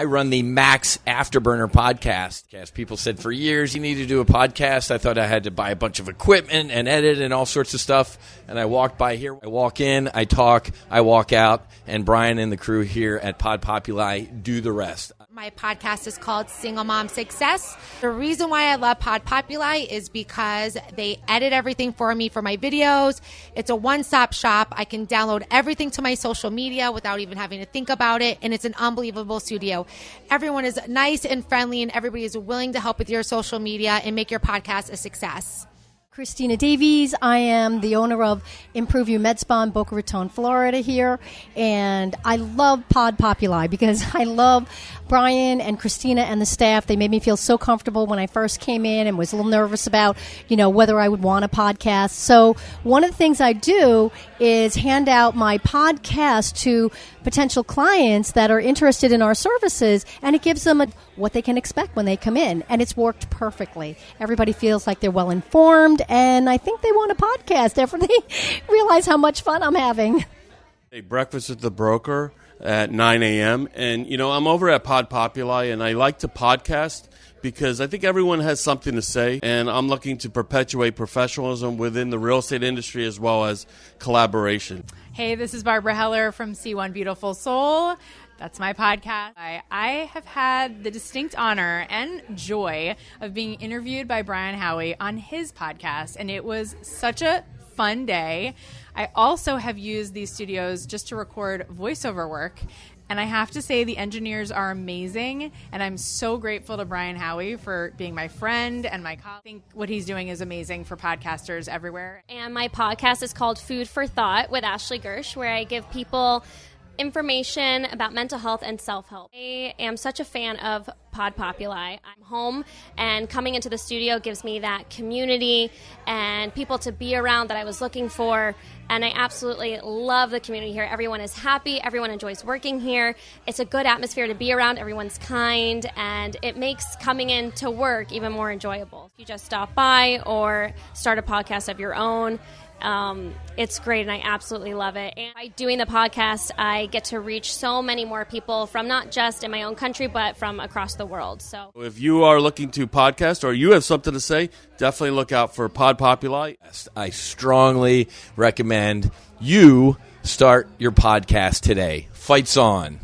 I run the Max Afterburner podcast. People said for years you need to do a podcast. I thought I had to buy a bunch of equipment and edit and all sorts of stuff. And I walked by here. I walk in, I talk, I walk out, and Brian and the crew here at Pod Populi do the rest. My podcast is called Single Mom Success. The reason why I love Pod Populi is because they edit everything for me for my videos. It's a one-stop shop. I can download everything to my social media without even having to think about it, and it's an unbelievable studio. Everyone is nice and friendly, and everybody is willing to help with your social media and make your podcast a success. Christina Davies. I am the owner of Improve You Med Spa in Boca Raton, Florida here. And I love Pod Populi because I love Brian and Christina and the staff. They made me feel so comfortable when I first came in and was a little nervous about, whether I would want a podcast. So one of the things I do is hand out my podcast to potential clients that are interested in our services, and it gives them what they can expect when they come in. And it's worked perfectly. Everybody feels like they're well informed, and I think they want a podcast after they realize how much fun I'm having. Hey, breakfast with the broker at 9 a.m. And, I'm over at Pod Populi, and I like to podcast because I think everyone has something to say, and I'm looking to perpetuate professionalism within the real estate industry as well as collaboration. Hey, this is Barbara Heller from C1 Beautiful Soul. That's my podcast. I have had the distinct honor and joy of being interviewed by Brian Howie on his podcast, and it was such a fun day. I also have used these studios just to record voiceover work, and I have to say the engineers are amazing, and I'm so grateful to Brian Howie for being my friend and my colleague. I think what he's doing is amazing for podcasters everywhere. And my podcast is called Food for Thought with Ashley Gersh, where I give people information about mental health and self-help. I am such a fan of Pod Populi. I'm home, and coming into the studio gives me that community and people to be around that I was looking for, and I absolutely love the community here. Everyone is happy. Everyone enjoys working here. It's a good atmosphere to be around. Everyone's kind, and it makes coming in to work even more enjoyable. If you just stop by or start a podcast of your own, it's great, and I absolutely love it. And by doing the podcast, I get to reach so many more people from not just in my own country, but from across the world. So if you are looking to podcast or you have something to say, definitely look out for Pod Populi. I strongly recommend you start your podcast today. Fights on.